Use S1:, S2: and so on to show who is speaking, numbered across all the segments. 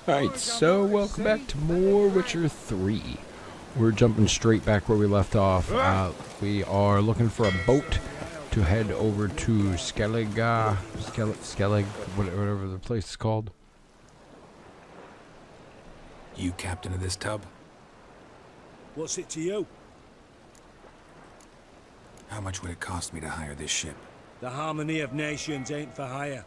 S1: Alright, so welcome back to more Witcher 3. We're jumping straight back where we left off. We are looking for a boat to head over to Skellige, Skellige, whatever the place is called.
S2: You captain of this tub?
S3: What's it to you?
S2: How much would it cost me to hire this ship?
S3: The harmony of nations ain't for hire.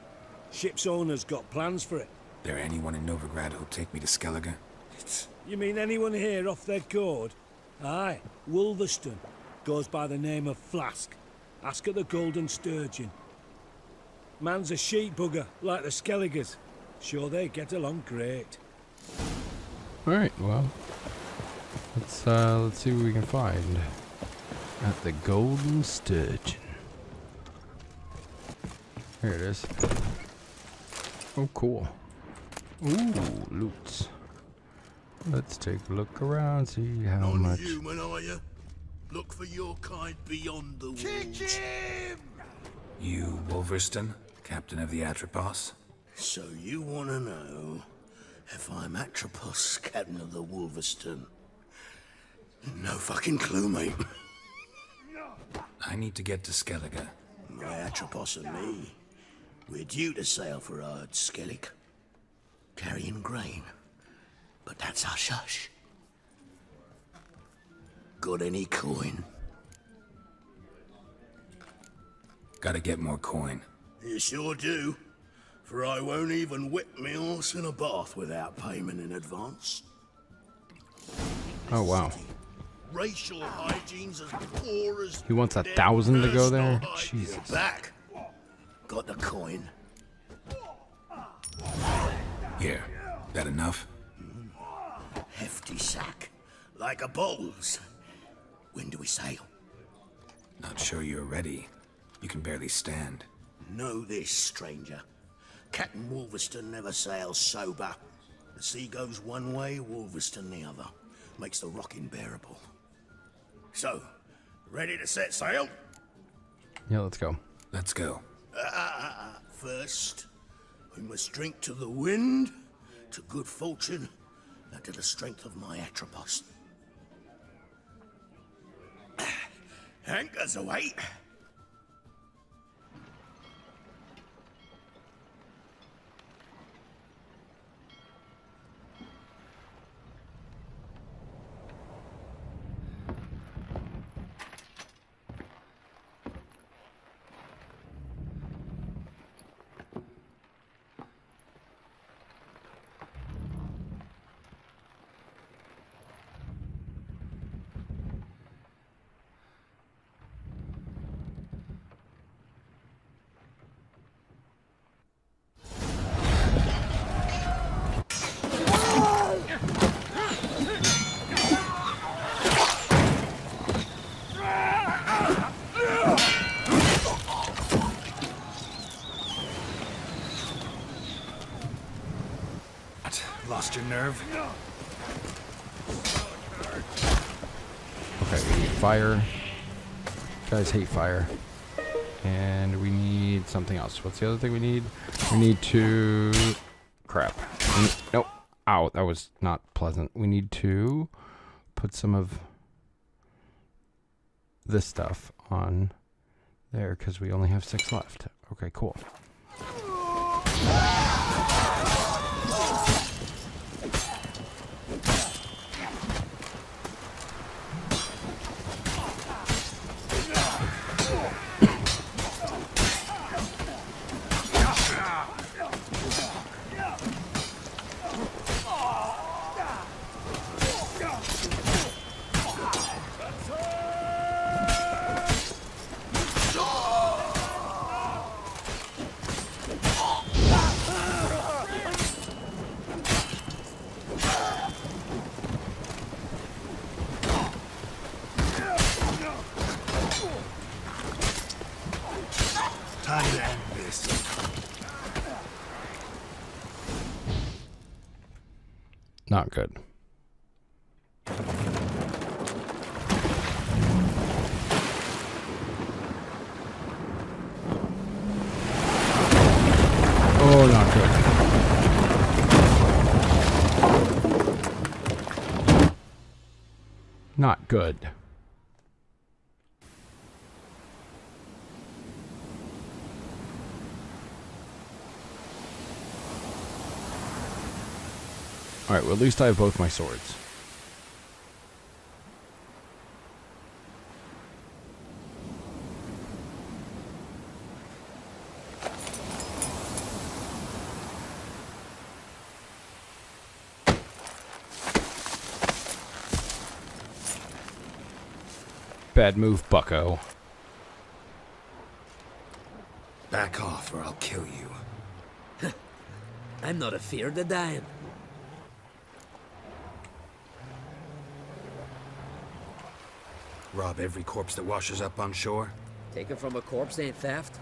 S3: Ship's owner's got plans for it.
S2: There anyone in Novigrad who'll take me to Skellige?
S3: You mean anyone here off their gourd? Aye, Wolverston. Goes by the name of Flask. Ask at the Golden Sturgeon. Man's a sheep bugger, like the Skelligers. Sure they get along great.
S1: Alright, well, let's see what we can find at the Golden Sturgeon. Here it is. Oh, cool. Ooh, loot. Let's take a look around, see how much.
S4: Non-human, are you? Look for your kind beyond the walls.
S2: You Wolverston, captain of the Atropos?
S4: So you want to know if I'm Atropos, captain of the Wolverston? No fucking clue, mate.
S2: I need to get to Skellige.
S4: My Atropos and me, we're due to sail for Ard Skellig, carrying grain. But that's hush-hush. Got any coin?
S2: Gotta get more coin.
S4: You sure do. For I won't even whip me horse in a bath without payment in advance.
S1: Oh, wow.
S4: Racial hygiene's as poor as...
S1: He wants 1,000 to go there? Jesus.
S4: Back. Got the coin.
S2: Here, that enough?
S4: Hefty sack. Like a bowls. When do we sail?
S2: Not sure you're ready. You can barely stand.
S4: Know this, stranger. Captain Wolverston never sails sober. The sea goes one way, Wolverston the other. Makes the rocking bearable. So, ready to set sail?
S1: Yeah, let's go.
S2: Let's go.
S4: First, we must drink to the wind, to good fortune, and to the strength of my Atropos. Anchors away.
S2: Lost your nerve?
S1: Okay, we need fire. Guys hate fire. And we need something else. What's the other thing we need? We need to... Crap. Nope. Ow, that was not pleasant. We need to put some of this stuff on there because we only have 6 left. Okay, cool.
S4: Time to end this.
S1: Not good. Oh, not good. Not good. Alright, well at least I have both my swords. Bad move, bucko.
S2: Back off or I'll kill you.
S5: I'm not afeard of dying.
S2: Rob every corpse that washes up on shore?
S5: Taken from a corpse ain't theft.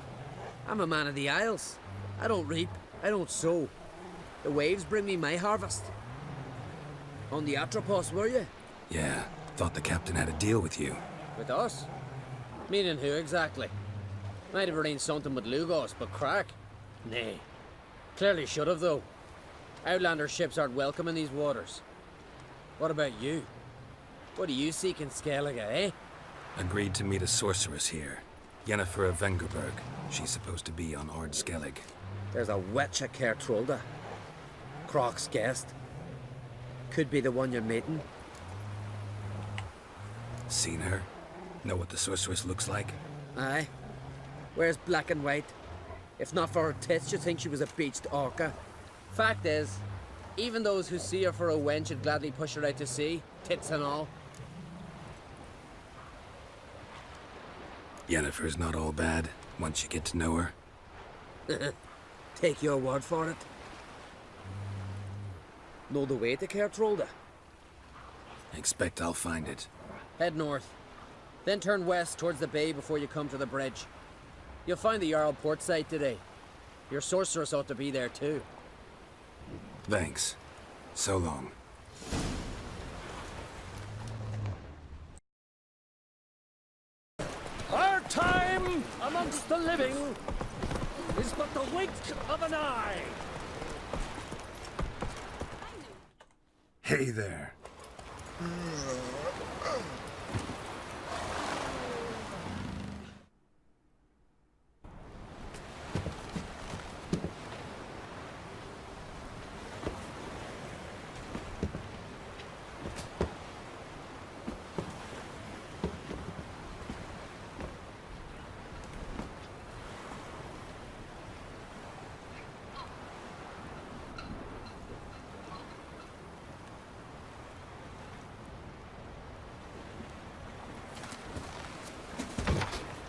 S5: I'm a man of the Isles. I don't reap, I don't sow. The waves bring me my harvest. On the Atropos, were you?
S2: Yeah, thought the captain had a deal with you.
S5: With us? Meaning who exactly? Might have arranged something with Lugos, but crack? Nay. Clearly should have, though. Outlander ships aren't welcome in these waters. What about you? What do you seek in Skellige, eh?
S2: Agreed to meet a sorceress here. Yennefer of Vengerberg. She's supposed to be on Ard Skellig.
S5: There's a witch at Kertrolda. Croc's guest. Could be the one you're meeting.
S2: Seen her? Know what the sorceress looks like?
S5: Aye. Wears black and white. If not for her tits, you'd think she was a beached orca. Fact is, even those who see her for a wench would gladly push her out to sea, tits and all.
S2: Yennefer's not all bad, once you get to know her.
S5: Take your word for it. Know the way to Kertrolda?
S2: Expect I'll find it.
S5: Head north. Then turn west towards the bay before you come to the bridge. You'll find the Jarl port site today. Your sorceress ought to be there too.
S2: Thanks. So long.
S3: Our time amongst the living is but the wink of an eye.
S2: Hey there.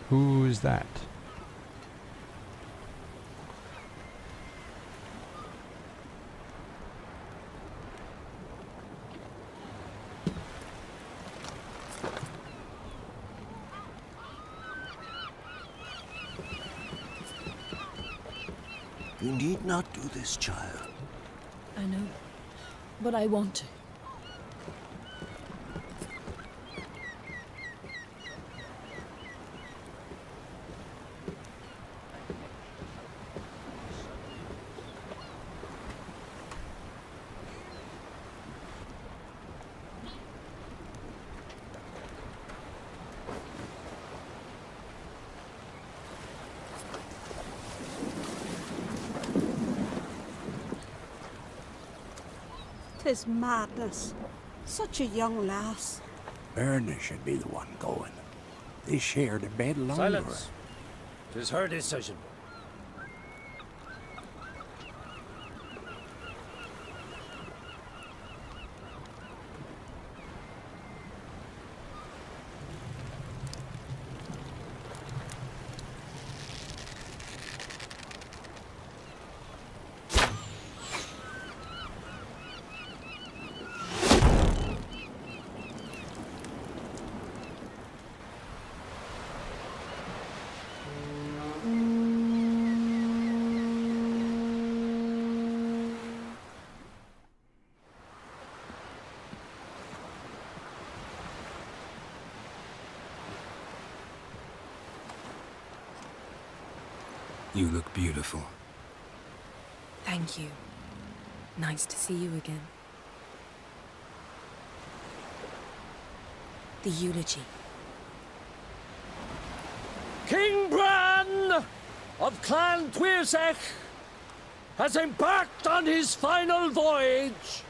S1: Who's that?
S4: You need not do this, child.
S6: I know, but I want to.
S7: Tis madness. Such a young lass.
S8: Erna should be the one going. They shared a bed longer.
S3: Silence. 'Tis her decision.
S2: You look beautiful.
S6: Thank you. Nice to see you again. The eulogy.
S3: King Bran of Clan Tuirsech has embarked on his final voyage.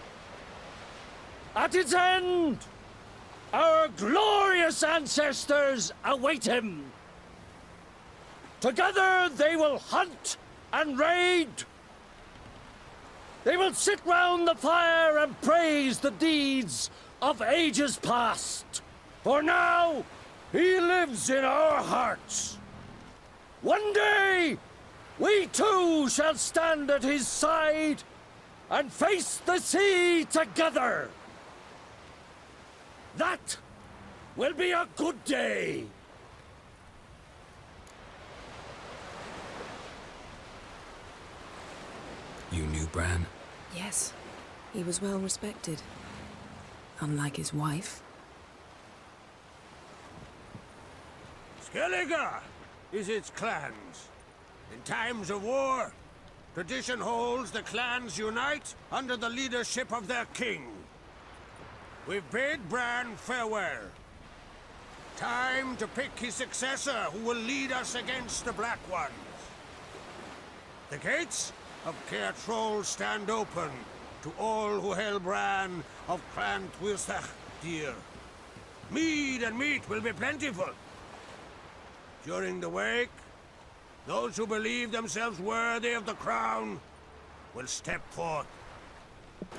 S3: At its end, our glorious ancestors await him. Together they will hunt and raid. They will sit round the fire and praise the deeds of ages past. For now, he lives in our hearts. One day, we too shall stand at his side and face the sea together. That will be a good day.
S2: You knew Bran?
S6: Yes, he was well respected. Unlike his wife.
S4: Skellige is its clans. In times of war, tradition holds the clans unite under the leadership of their king. We've bid Bran farewell. Time to pick his successor who will lead us against the Black Ones. The gates of Caer Troll stand open to all who held Bran of Clan Tuirsech dear. Mead and meat will be plentiful. During the wake, those who believe themselves worthy of the crown will step forth.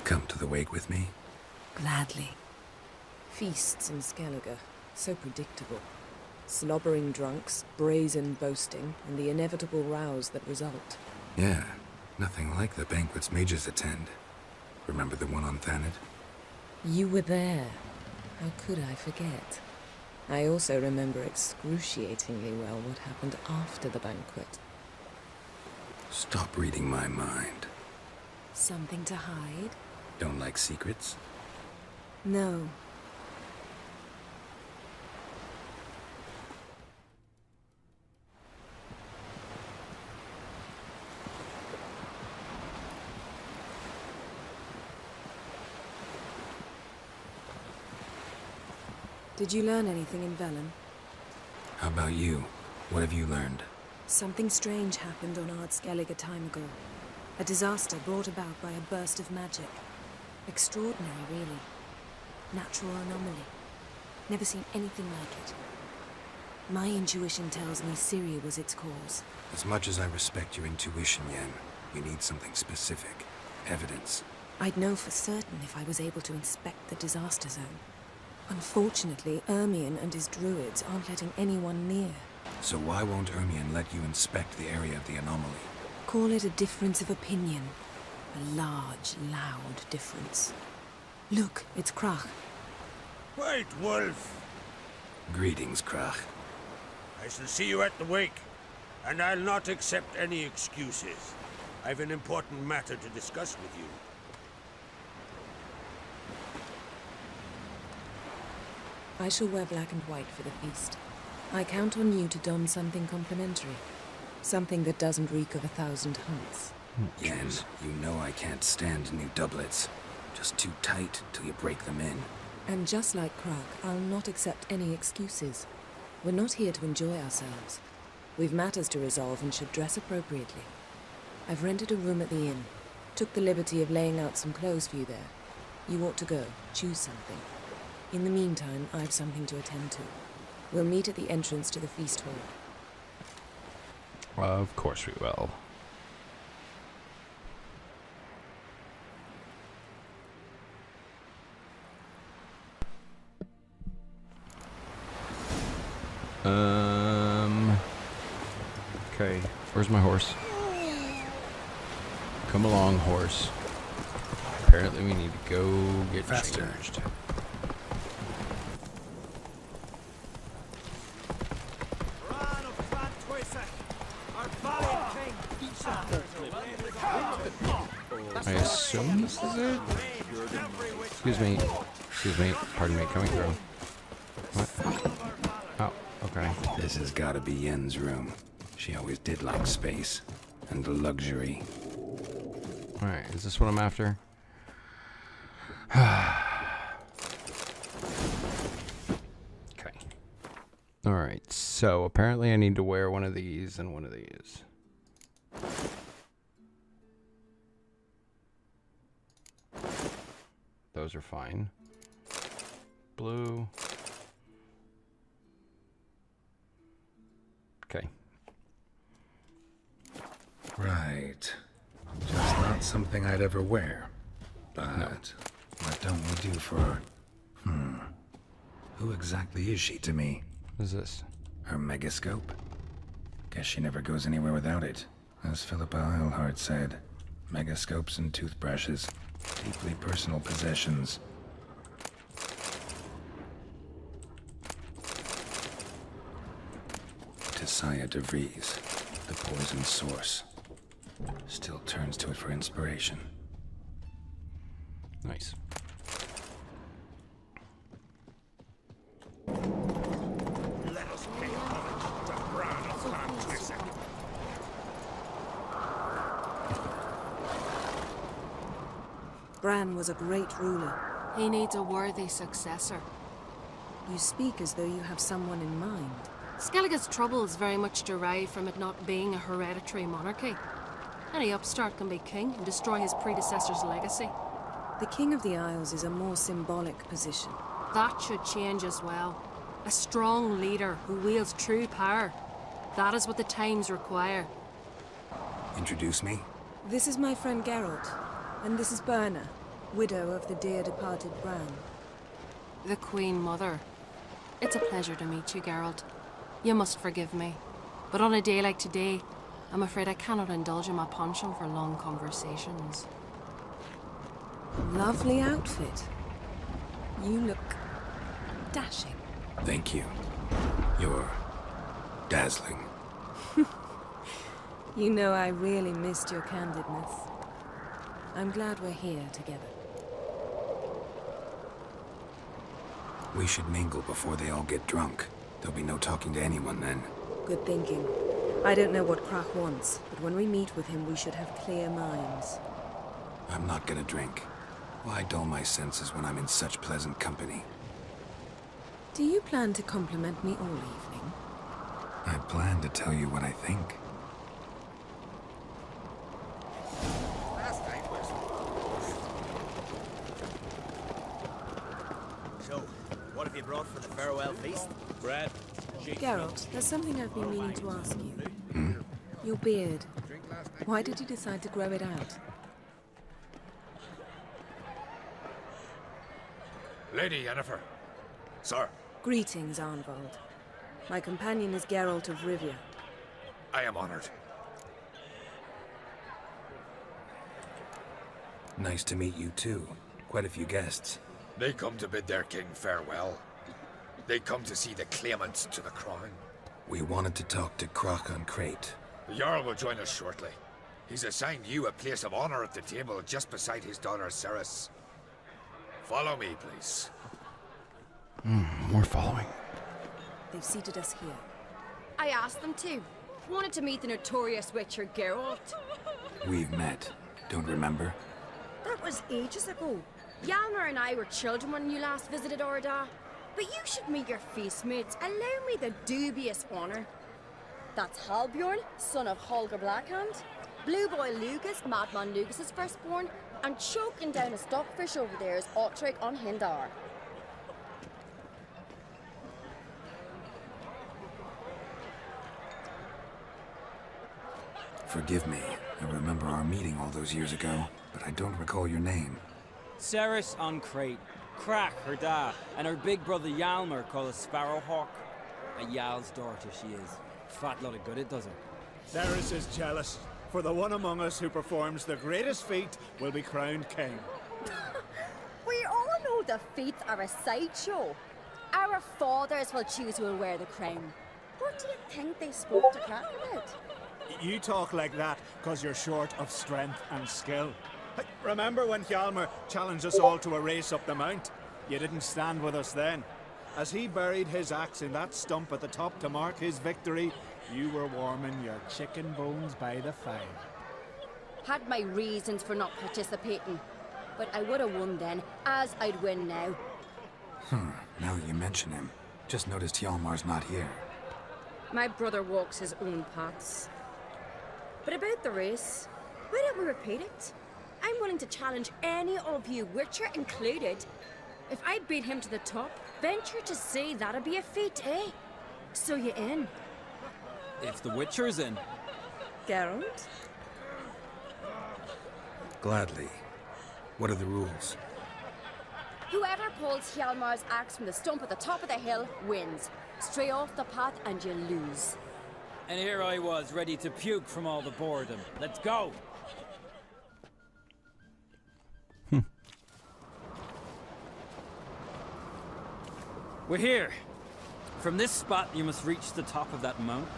S2: Come to the wake with me?
S6: Gladly.
S9: Feasts in Skellige, so predictable. Slobbering drunks, brazen boasting, and the inevitable rows that result.
S2: Yeah, nothing like the banquets mages attend. Remember the one on Thanedd?
S9: You were there. How could I forget? I also remember excruciatingly well what happened after the banquet.
S2: Stop reading my mind.
S6: Something to hide?
S2: Don't like secrets?
S6: No.
S9: Did you learn anything in Velen?
S2: How about you? What have you learned?
S6: Something strange happened on Ard Skellige a time ago. A disaster brought about by a burst of magic. Extraordinary, really. Natural anomaly. Never seen anything like it. My intuition tells me Ciri was its cause.
S2: As much as I respect your intuition, Yen, we need something specific. Evidence.
S6: I'd know for certain if I was able to inspect the disaster zone. Unfortunately, Ermion and his druids aren't letting anyone near.
S2: So why won't Ermion let you inspect the area of the anomaly?
S6: Call it a difference of opinion. A large, loud difference. Look, it's Krach.
S4: White Wolf,
S2: Greetings, Krach.
S4: I shall see you at the wake, and I'll not accept any excuses. I've an important matter to discuss with you.
S9: I shall wear black and white for the feast. I count on you to don something complimentary. Something that doesn't reek of 1,000 hunts.
S2: Yen, you know I can't stand new doublets. Just too tight till you break them in.
S9: And just like Krach, I'll not accept any excuses. We're not here to enjoy ourselves. We've matters to resolve and should dress appropriately. I've rented a room at the inn. Took the liberty of laying out some clothes for you there. You ought to go. Choose something. In the meantime, I've something to attend to. We'll meet at the entrance to the feast hall.
S1: Of course we will. Okay, where's my horse? Come along, horse. Apparently we need to go get
S2: Faster.
S1: changed. I assume this is it? Excuse me. Excuse me. Pardon me. Coming through. What? Oh, okay.
S2: This has gotta be Yen's room. She always did like space. And luxury.
S1: Alright, is this what I'm after? Alright, so apparently I need to wear one of these and one of these. Those are fine. Blue. Okay.
S2: Right. Just not something I'd ever wear. But what don't we do for her? Who exactly is she to me?
S1: What is this?
S2: Her megascope? Guess she never goes anywhere without it. As Philippa Eilhart said, megascopes and toothbrushes. Deeply personal possessions. Tessia de Vries, the poison source. Still turns to it for inspiration.
S1: Nice.
S4: Let us pay homage to Bran of Clan Twisset.
S6: Bran was a great ruler.
S10: He needs a worthy successor.
S6: You speak as though you have someone in mind.
S10: Skellige's troubles very much derive from it not being a hereditary monarchy. Any upstart can be king and destroy his predecessor's legacy.
S6: The King of the Isles is a more symbolic position.
S10: That should change as well. A strong leader who wields true power. That is what the times require.
S2: Introduce me?
S6: This is my friend Geralt, and this is Berna, widow of the dear departed Bran.
S10: The Queen Mother. It's a pleasure to meet you, Geralt. You must forgive me. But on a day like today, I'm afraid I cannot indulge in my penchant for long conversations.
S6: Lovely outfit. You look dashing.
S2: Thank you. You're dazzling.
S6: You know I really missed your candidness. I'm glad we're here together.
S2: We should mingle before they all get drunk. There'll be no talking to anyone then.
S6: Good thinking. I don't know what Krach wants, but when we meet with him, we should have clear minds.
S2: I'm not gonna drink. Why dull my senses when I'm in such pleasant company?
S6: Do you plan to compliment me all evening?
S2: I plan to tell you what I think.
S11: So, what have you brought for the farewell feast?
S3: Bread.
S6: Geralt, there's something I've been meaning to ask you. Your beard. Why did you decide to grow it out?
S11: Lady Yennefer. Sir.
S6: Greetings, Arnvald. My companion is Geralt of Rivia.
S11: I am honored.
S2: Nice to meet you too. Quite a few guests.
S11: They come to bid their king farewell. They come to see the claimants to the crown.
S2: We wanted to talk to Krach on Crate.
S11: The Jarl will join us shortly. He's assigned you a place of honor at the table just beside his daughter Ceres. Follow me, please.
S1: We're following.
S6: They've seated us here.
S12: I asked them to. Wanted to meet the notorious witcher Geralt.
S2: We've met. Don't remember?
S12: That was ages ago. Hjalmar and I were children when you last visited Orda. But you should meet your feast mates. Allow me the dubious honor. That's Halbjorn, son of Holger Blackhand. Blue Boy Lugus, Madman Lugus's firstborn. And choking down a stockfish over there is Otrek on Hindar.
S2: Forgive me. I remember our meeting all those years ago, but I don't recall your name.
S13: Ceres on Crate, Krach, her dad, and her big brother Hjalmar called a Sparrowhawk. A Jarl's daughter she is. Fat lot of good it does her.
S3: Ceres is jealous, for the one among us who performs the greatest feat will be crowned king.
S12: We all know the feats are a sideshow. Our fathers will choose who will wear the crown. What do you think they spoke to Krach about?
S3: You talk like that because you're short of strength and skill. Hey, remember when Hjalmar challenged us all to a race up the mount? You didn't stand with us then. As he buried his axe in that stump at the top to mark his victory, you were warming your chicken bones by the fire.
S12: Had my reasons for not participating, but I would have won then, as I'd win now.
S2: Now you mention him. Just noticed Hjalmar's not here.
S12: My brother walks his own paths. But about the race, why don't we repeat it? I'm willing to challenge any of you, Witcher included. If I beat him to the top, venture to say that'd be a feat, eh? So you in?
S13: If the Witcher's in.
S12: Geralt?
S2: Gladly. What are the rules?
S12: Whoever pulls Hjalmar's axe from the stump at the top of the hill wins. Stray off the path and you lose.
S13: And here I was, ready to puke from all the boredom. Let's go! We're here. From this spot, you must reach the top of that mountain.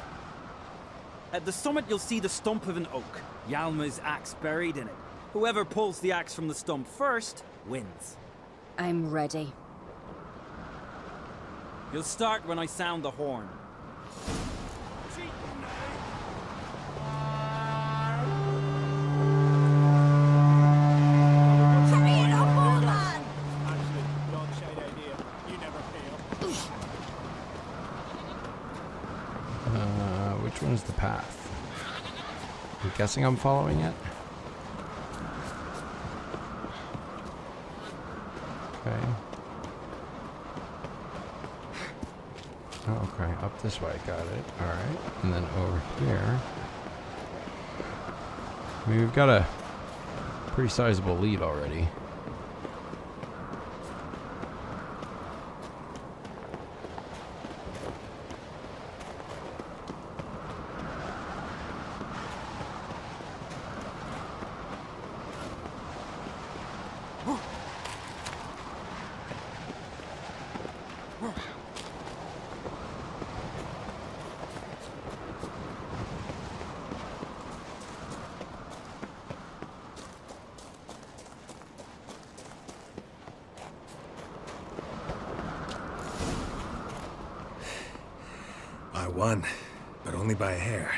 S13: At the summit, you'll see the stump of an oak. Hjalmar's axe buried in it. Whoever pulls the axe from the stump first, wins.
S12: I'm ready.
S13: You'll start when I sound the horn.
S1: Which one's the path? I'm guessing I'm following it. Okay. Oh, okay, up this way, got it. Alright, and then over here. I mean, we've got a pretty sizable lead already.
S2: I won, but only by a hair.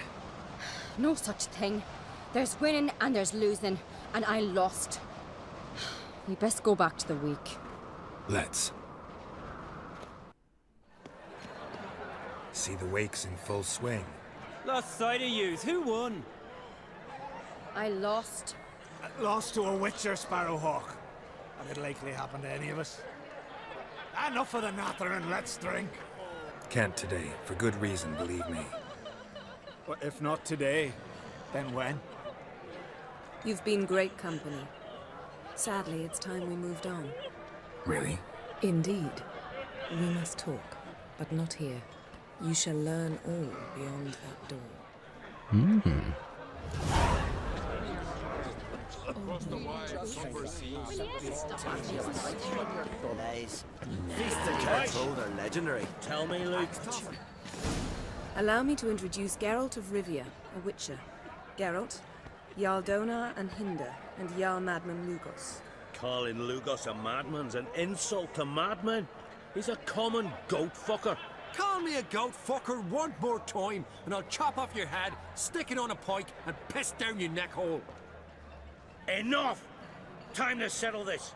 S12: No such thing. There's winning and there's losing, and I lost. We best go back to the week.
S2: Let's. See the wakes in full swing.
S13: Lost sight of yous. Who won?
S12: I lost.
S8: Lost to a Witcher, Sparrowhawk. And it'll likely happen to any of us. Enough of the natter and let's drink.
S2: Can't today, for good reason, believe me.
S8: Well, if not today, then when?
S6: You've been great company. Sadly, it's time we moved on.
S2: Really?
S9: Indeed. We must talk, but not here. You shall learn all beyond that door.
S4: They're legendary.
S3: Tell me, Luke.
S6: Allow me to introduce Geralt of Rivia, a Witcher. Geralt, Jarl Donar and Hinder, and Jarl Madman Lugos.
S3: Calling Lugos a madman's an insult to madmen. He's a common goat fucker.
S8: Call me a goat fucker one more time, and I'll chop off your head, stick it on a pike, and piss down your neck hole.
S3: Enough! Time to settle this.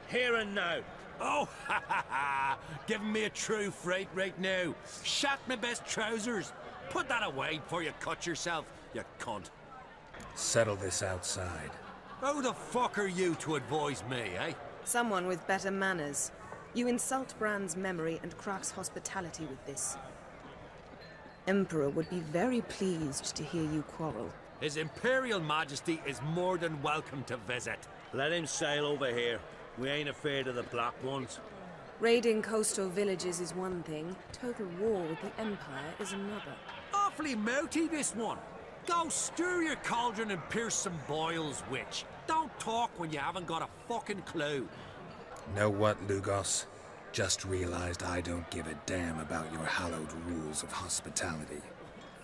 S3: Here and now.
S8: Oh, ha ha ha! Giving me a true fright right now. Shat my best trousers. Put that away before you cut yourself, you cunt.
S2: Settle this outside.
S8: Who the fuck are you to advise me, eh?
S6: Someone with better manners. You insult Bran's memory and Krak's hospitality with this. Emperor would be very pleased to hear you quarrel.
S8: His Imperial Majesty is more than welcome to visit.
S3: Let him sail over here. We ain't afraid of the black ones.
S6: Raiding coastal villages is one thing. Total war with the Empire is another.
S8: Awfully mouty, this one. Go stir your cauldron and pierce some boils, witch. Don't talk when you haven't got a fucking clue.
S2: Know what, Lugos? Just realized I don't give a damn about your hallowed rules of hospitality.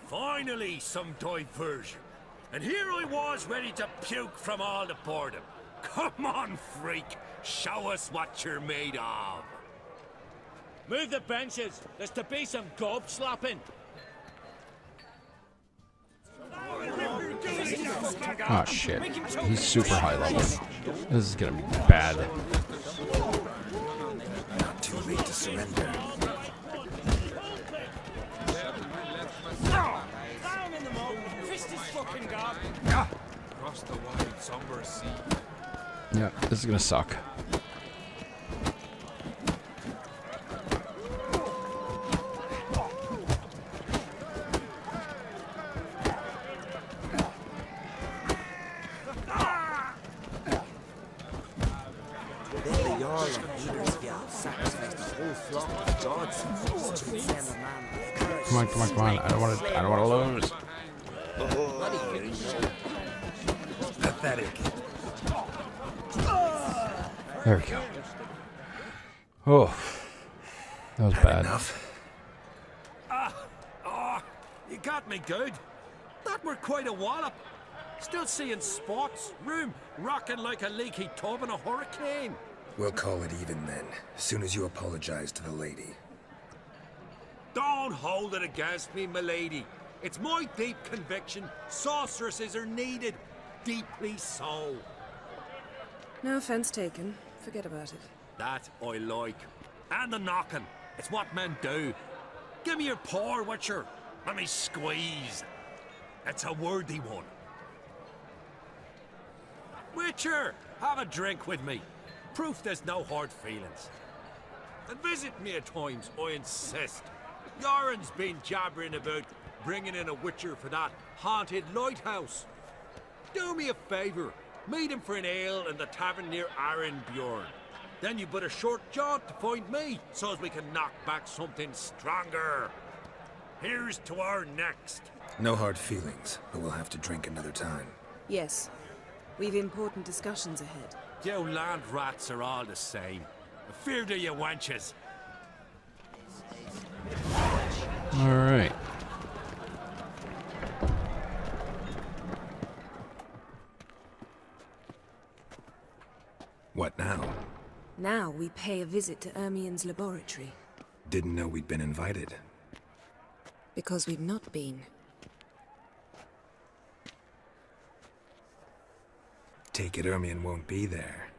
S8: Finally, some diversion. And here I was ready to puke from all the boredom. Come on, freak. Show us what you're made of.
S3: Move the benches. There's to be some gob slapping.
S1: Oh shit. He's super high level. This is gonna be bad.
S2: Not too late to surrender.
S8: across the wide, somber sea.
S1: Yeah, this is gonna suck. Come on, come on, come on. I don't wanna lose.
S2: Pathetic.
S1: There we go. Oh, that was bad.
S2: Enough.
S8: You got me good. That were quite a wallop. Still seeing spots, room rocking like a leaky tub in a hurricane.
S2: We'll call it even then, as soon as you apologize to the lady.
S8: Don't hold it against me, milady. It's my deep conviction sorceresses are needed. Deeply so.
S6: No offense taken. Forget about it.
S8: That I like. And the knocking. It's what men do. Give me your paw, Witcher. Let me squeeze. It's a worthy one. Witcher, have a drink with me. Proof there's no hard feelings. And visit me at times, I insist. Yoren's been jabbering about bringing in a Witcher for that haunted lighthouse. Do me a favour. Meet him for an ale in the tavern near Arenbjorn. Then you but a short jaunt to find me, so as we can knock back something stronger. Here's to our next.
S2: No hard feelings, but we'll have to drink another time.
S6: Yes. We've important discussions ahead.
S8: You land rats are all the same. Fear to you wenches.
S1: All right.
S2: What now?
S6: Now we pay a visit to Ermien's laboratory.
S2: Didn't know we'd been invited.
S6: Because we've not been.
S2: Take it Ermien won't be there.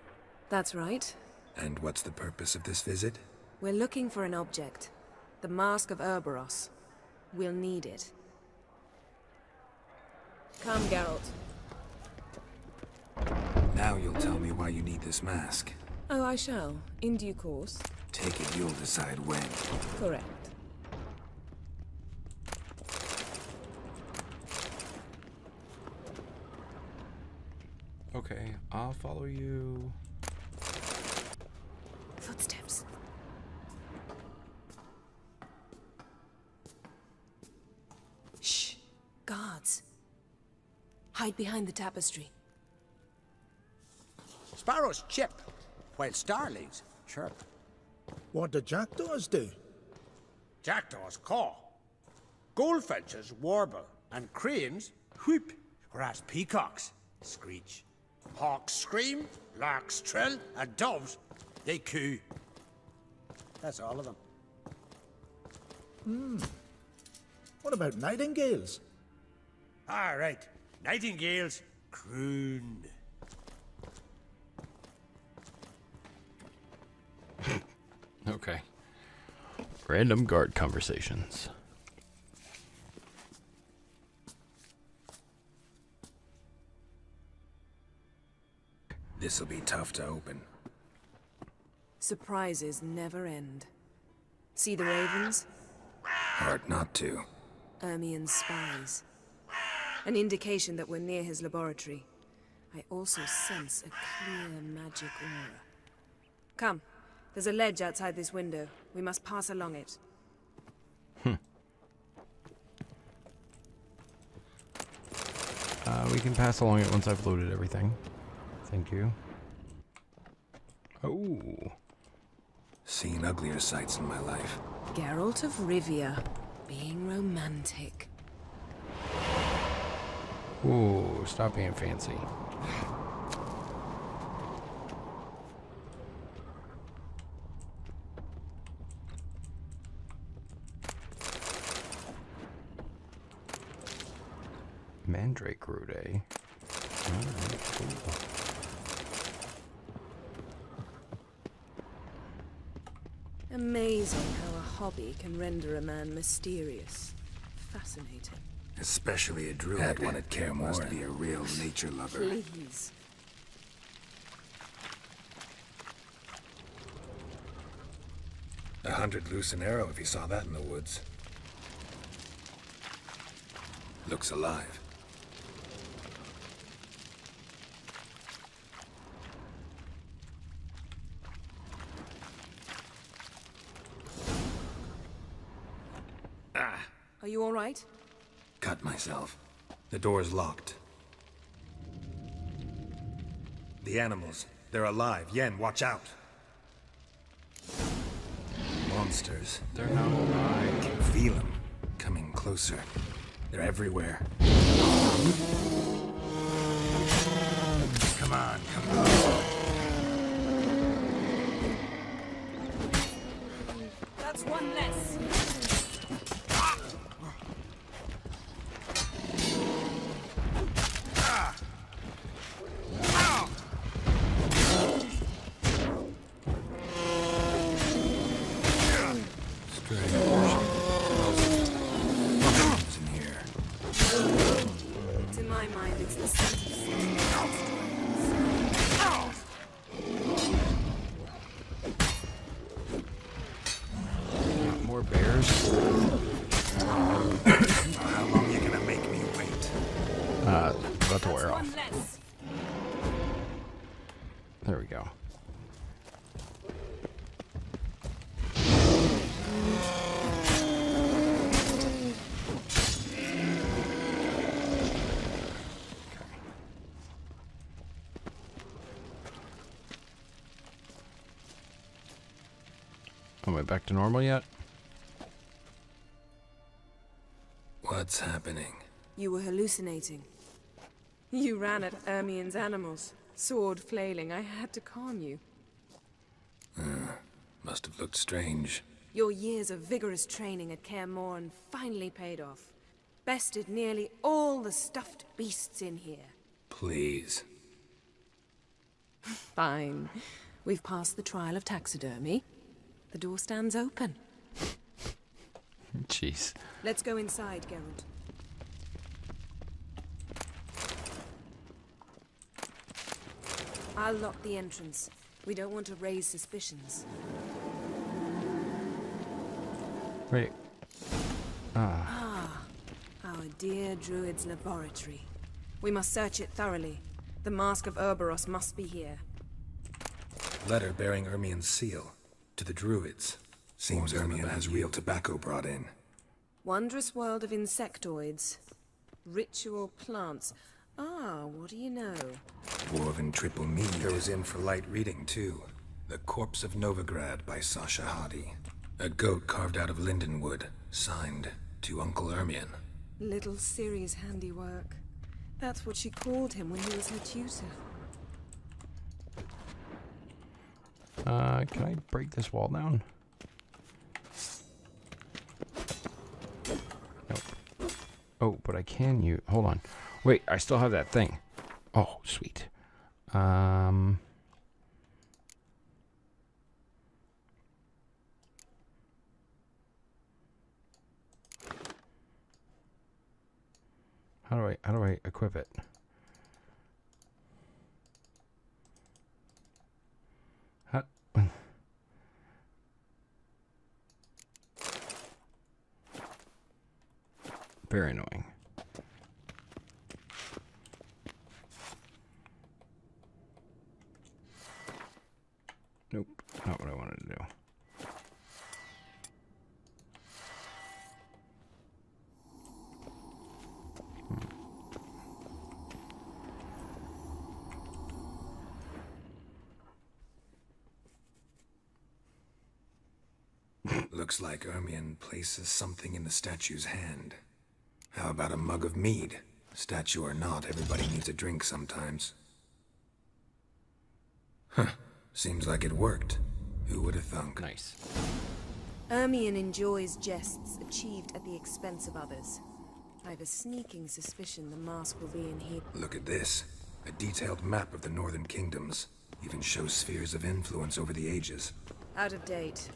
S6: That's right.
S2: And what's the purpose of this visit?
S6: We're looking for an object. The Mask of Erberos. We'll need it. Come, Geralt.
S2: Now you'll tell me why you need this mask.
S6: Oh, I shall. In due course.
S2: Take it you'll decide when.
S6: Correct.
S1: Okay, I'll follow you.
S6: Footsteps. Shh. Guards. Hide behind the tapestry.
S4: Sparrows chip, while starlings chirp.
S3: What do jackdaws do?
S4: Jackdaws caw. Goldfinches warble, and cranes whoop, whereas peacocks screech. Hawks scream, larks trill, and doves, they coo. That's all of them.
S3: What about nightingales?
S4: All right, nightingales croon.
S1: Okay. Random guard conversations.
S2: This'll be tough to open.
S6: Surprises never end. See the ravens?
S2: Hard not to.
S6: Ermien's spies. An indication that we're near his laboratory. I also sense a clear magic aura. Come. There's a ledge outside this window. We must pass along it.
S1: We can pass along it once I've loaded everything. Thank you. Oh.
S2: Seen uglier sights in my life.
S6: Geralt of Rivia, being romantic.
S1: Ooh, stop being fancy. Mandrake root, eh? Alright, cool.
S6: Amazing how a hobby can render a man mysterious. Fascinating.
S2: Especially a druid. That one at Kaer must be a real nature lover.
S6: Please.
S2: $100 loose an arrow if you saw that in the woods. Looks alive.
S6: Are you all right?
S2: Cut myself. The door's locked. The animals. They're alive. Yen, watch out. Monsters.
S1: They're not alive.
S2: I can feel them. Coming closer. They're everywhere. Come on, come on.
S6: That's one less. To my mind, it's the
S1: More bears.
S2: How long you gonna make me wait?
S1: About to wear off. There we go. Am I back to normal yet?
S2: What's happening?
S6: You were hallucinating. You ran at Ermien's animals, sword flailing. I had to calm you.
S2: Must have looked strange.
S6: Your years of vigorous training at Kaer Morhen finally paid off. Bested nearly all the stuffed beasts in here.
S2: Please.
S6: Fine. We've passed the trial of taxidermy. The door stands open.
S1: Jeez.
S6: Let's go inside, Geralt. I'll lock the entrance. We don't want to raise suspicions.
S1: Wait.
S6: Our dear druid's laboratory. We must search it thoroughly. The Mask of Ouroboros must be here.
S2: Letter bearing Ermien's seal. To the druids. Seems Ermien has real tobacco brought in.
S6: Wondrous world of insectoids. Ritual plants. What do you know?
S2: Dwarven triple mead. There was in for light reading, too. The Corpse of Novigrad by Sasha Hadi. A goat carved out of lindenwood. Signed, to Uncle Ermien.
S6: Little Ciri's handiwork. That's what she called him when he was her tutor.
S1: Can I break this wall down? Nope. Oh, but I can use... Hold on. Wait, I still have that thing. Oh, sweet. How do I equip it? How? Very annoying. Nope, not what I wanted to do.
S2: Looks like Ermien places something in the statue's hand. How about a mug of mead? Statue or not, everybody needs a drink sometimes. Huh. Seems like it worked. Who would have thunk?
S1: Nice.
S6: Ermien enjoys jests achieved at the expense of others. I've a sneaking suspicion the mask will be in here.
S2: Look at this. A detailed map of the northern kingdoms. Even shows spheres of influence over the ages.
S6: Out of date.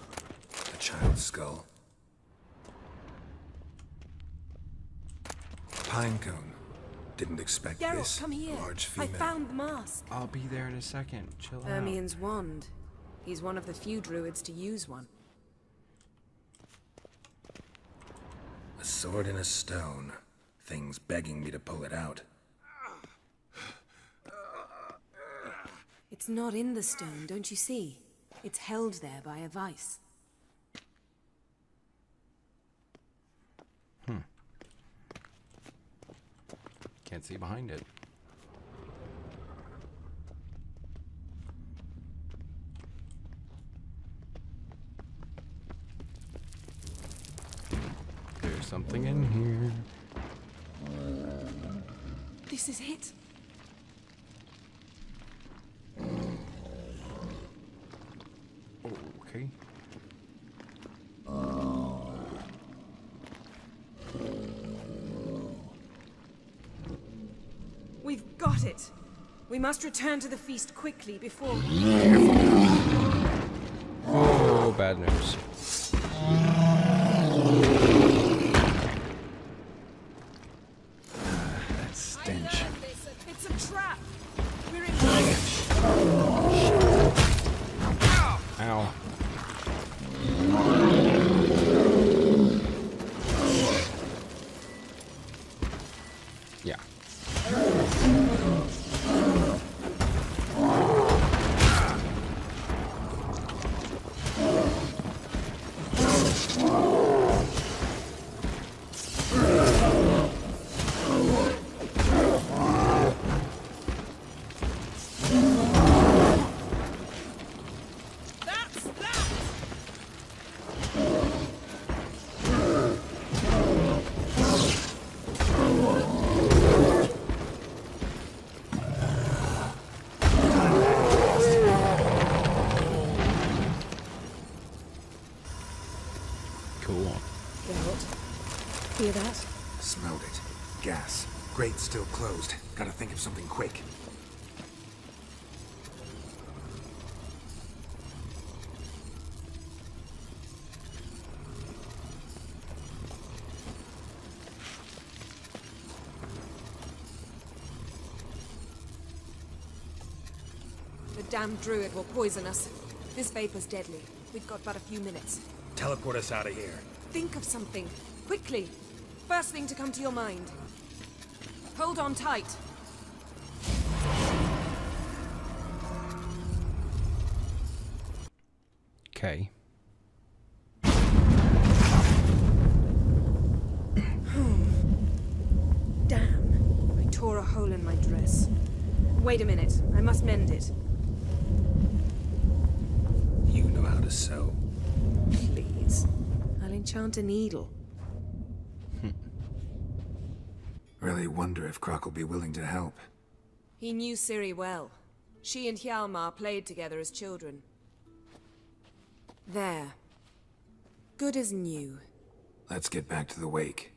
S2: A child's skull. pinecone. Didn't expect
S6: Geralt,
S2: this
S6: come here.
S2: large
S6: I
S2: female.
S6: found the mask.
S1: I'll be there in a second. Chill out.
S6: Ermien's wand. He's one of the few druids to use one.
S2: A sword in a stone. Thing's begging me to pull it out.
S6: It's not in the stone, don't you see? It's held there by a vice.
S1: Can't see behind it. There's something in here.
S6: This is it.
S1: Okay.
S6: We've got it. We must return to the feast quickly before...
S1: Oh, bad news.
S2: That stench.
S6: It's a trap. We're in...
S1: Ow. Yeah. Cool.
S6: Geralt, hear that?
S2: Smelled it. Gas. Grate still closed. Gotta think of something quick.
S6: The damned druid will poison us. This vapor's deadly. We've got but a few minutes.
S2: Teleport us out of here.
S6: Think of something. Quickly. First thing to come to your mind. Hold on tight.
S1: Okay.
S6: Damn. I tore a hole in my dress. Wait a minute. I must mend it.
S2: You know how to sew.
S6: Please. I'll enchant a needle.
S2: Really wonder if Croc will be willing to help.
S6: He knew Ciri well. She and Hjalmar played together as children. There. Good as new.
S2: Let's get back to the wake.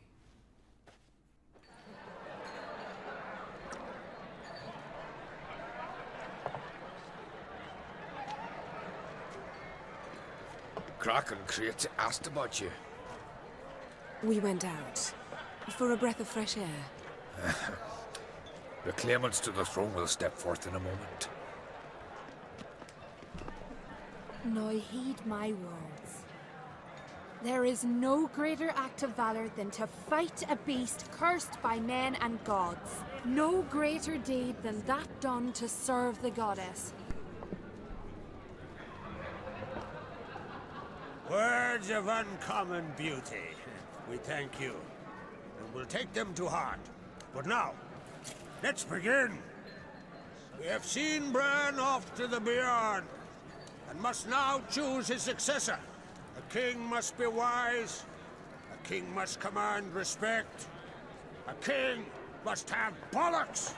S11: Croc and Crate asked about you.
S6: We went out. For a breath of fresh air.
S11: The claimants to the throne will step forth in a moment.
S14: Now heed my words. There is no greater act of valor than to fight a beast cursed by men and gods. No greater deed than that done to serve the goddess.
S3: Words of uncommon beauty. We thank you, and we'll take them to heart. But now, let's begin. We have seen Bran off to the beyond, and must now choose his successor. A king must be wise. A king must command respect. A king must have bollocks.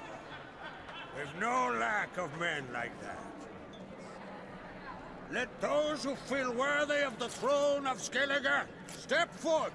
S3: We've no lack of men like that. Let those who feel worthy of the throne of Skellige step forth.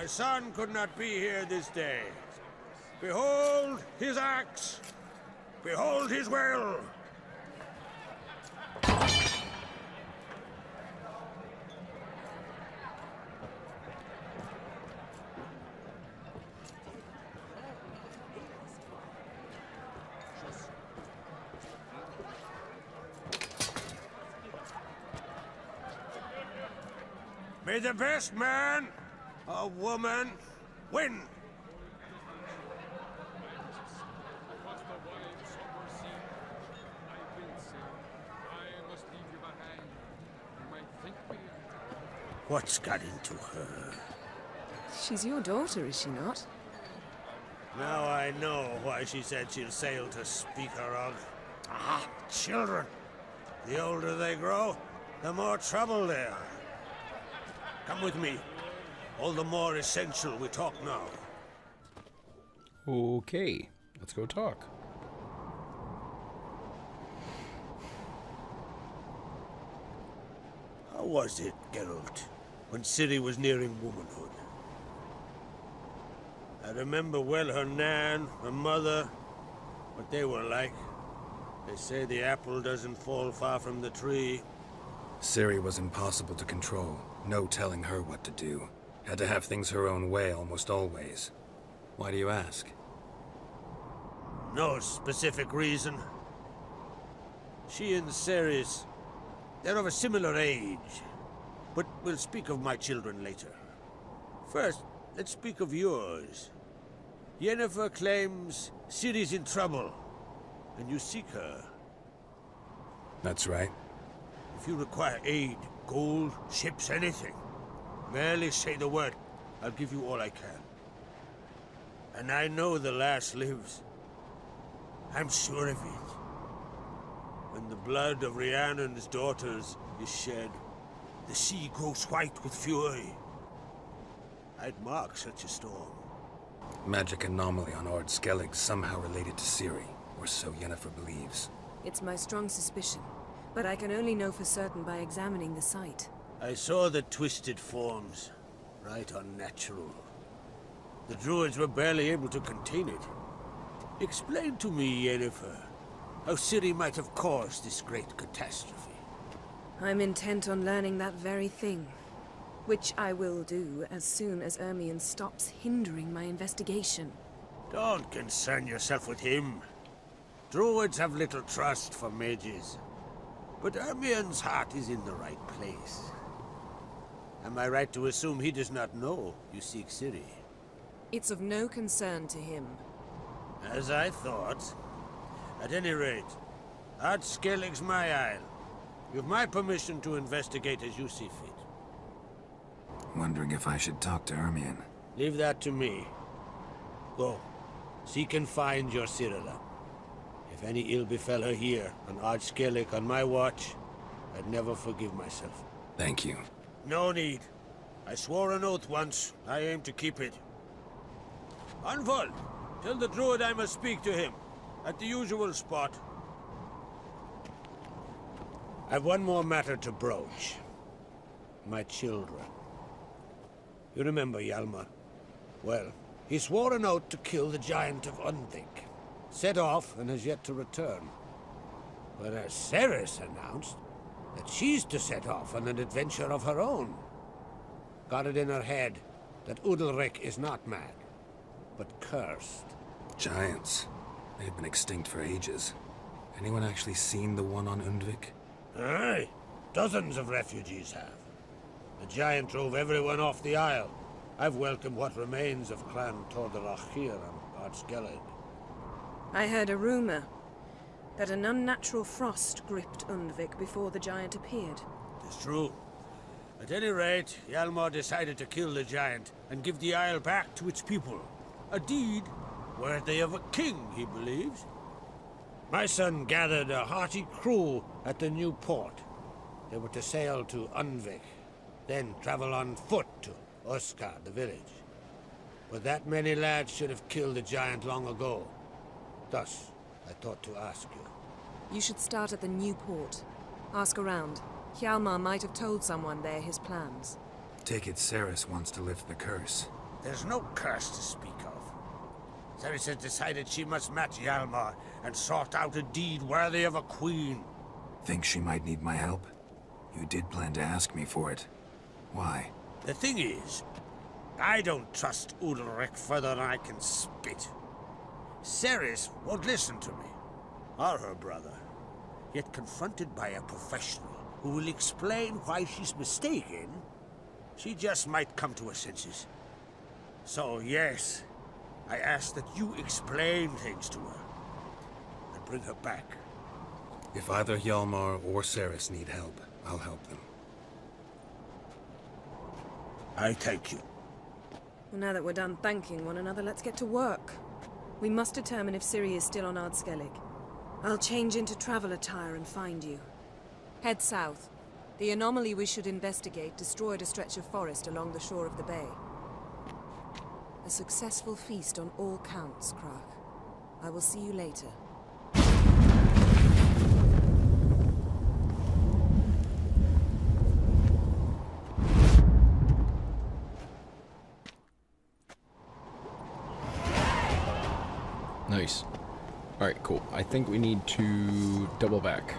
S4: My son could not be here this day. Behold his axe! Behold his will! May the best man or woman win. What's got into her?
S9: She's your daughter, is she not?
S4: Now I know why she said she'll sail to speak her of. Ah, children. The older they grow, the more trouble they are. Come with me. All the more essential we talk now.
S1: Okay, let's go talk.
S4: How was it, Geralt, when Ciri was nearing womanhood? I remember well her nan, her mother, what they were like. They say the apple doesn't fall far from the tree.
S2: Ciri was impossible to control. No telling her what to do. Had to have things her own way almost always. Why do you ask?
S4: No specific reason. She and Ceres, they're of a similar age. But we'll speak of my children later. First, let's speak of yours. Yennefer claims Ciri's in trouble, and you seek her.
S2: That's right.
S4: If you require aid, gold, ships, anything, merely say the word. I'll give you all I can. And I know the lass lives. I'm sure of it. When the blood of Rhiannon's daughters is shed, the sea grows white with fury. I'd mark such a storm.
S2: Magic anomaly on Ard Skellige somehow related to Ciri, or so Yennefer believes.
S6: It's my strong suspicion, but I can only know for certain by examining the site.
S4: I saw the twisted forms, right unnatural. The druids were barely able to contain it. Explain to me, Yennefer, how Ciri might have caused this great catastrophe.
S6: I'm intent on learning that very thing, which I will do as soon as Ermion stops hindering my investigation.
S4: Don't concern yourself with him. Druids have little trust for mages. But Ermion's heart is in the right place. Am I right to assume he does not know you seek Ciri?
S6: It's of no concern to him.
S4: As I thought. At any rate, Ard Skellige's my isle. You've my permission to investigate as you see fit.
S2: Wondering if I should talk to Ermion.
S4: Leave that to me. Go. Seek and find your Cirilla. If any ill befell her here, on Ard Skellige on my watch, I'd never forgive myself.
S2: Thank you.
S4: No need. I swore an oath once. I aim to keep it. Anvol, tell the druid I must speak to him. At the usual spot. I've one more matter to broach. My children. You remember Hjalmar? Well, he swore an oath to kill the giant of Undvik. Set off and has yet to return. Whereas Ceres announced that she's to set off on an adventure of her own. Got it in her head that Udalric is not mad, but cursed.
S2: Giants. They've been extinct for ages. Anyone actually seen the one on Undvik?
S4: Aye. Dozens of refugees have. The giant drove everyone off the isle. I've welcomed what remains of Clan Tordarachir and Ard Skellige.
S6: I heard a rumor that an unnatural frost gripped Undvik before the giant appeared.
S4: It's true. At any rate, Hjalmar decided to kill the giant and give the isle back to its people. A deed worthy of a king, he believes. My son gathered a hearty crew at the new port. They were to sail to Undvik, then travel on foot to Oskar, the village. But that many lads should have killed the giant long ago. Thus, I thought to ask you.
S6: You should start at the new port. Ask around. Hjalmar might have told someone there his plans.
S2: Take it Ceres wants to lift the curse.
S4: There's no curse to speak of. Ceres has decided she must match Hjalmar and sort out a deed worthy of a queen.
S2: Think she might need my help? You did plan to ask me for it. Why?
S4: The thing is, I don't trust Udalric further than I can spit. Ceres won't listen to me, or her brother. Yet confronted by a professional who will explain why she's mistaken, she just might come to her senses. So yes, I ask that you explain things to her and bring her back.
S2: If either Hjalmar or Ceres need help, I'll help them.
S4: I thank you.
S6: Well, now that we're done thanking one another, let's get to work. We must determine if Ciri is still on Skellige. I'll change into travel attire and find you. Head south. The anomaly we should investigate destroyed a stretch of forest along the shore of the bay. A successful feast on all counts, Krak. I will see you later.
S1: Nice. Alright, cool. I think we need to double back.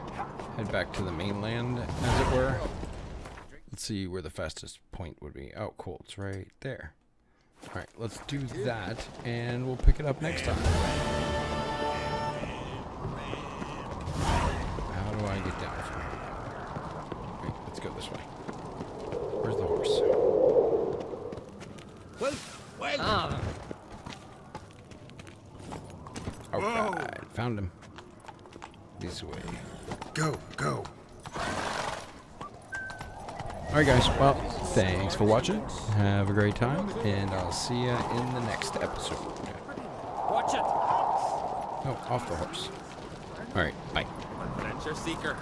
S1: Head back to the mainland, as it were. Let's see where the fastest point would be. Oh, cool. It's right there. Alright, let's do that, and we'll pick it up next time. How do I get down from here? Wait, let's go this way. Where's the horse?
S4: Well.
S1: Alright, found him. This way.
S2: Go, go.
S1: Alright guys, well, thanks for watching. Have a great time, and I'll see you in the next episode.
S13: Watch it!
S1: Oh, off the horse. Alright, bye.
S13: Adventure seeker.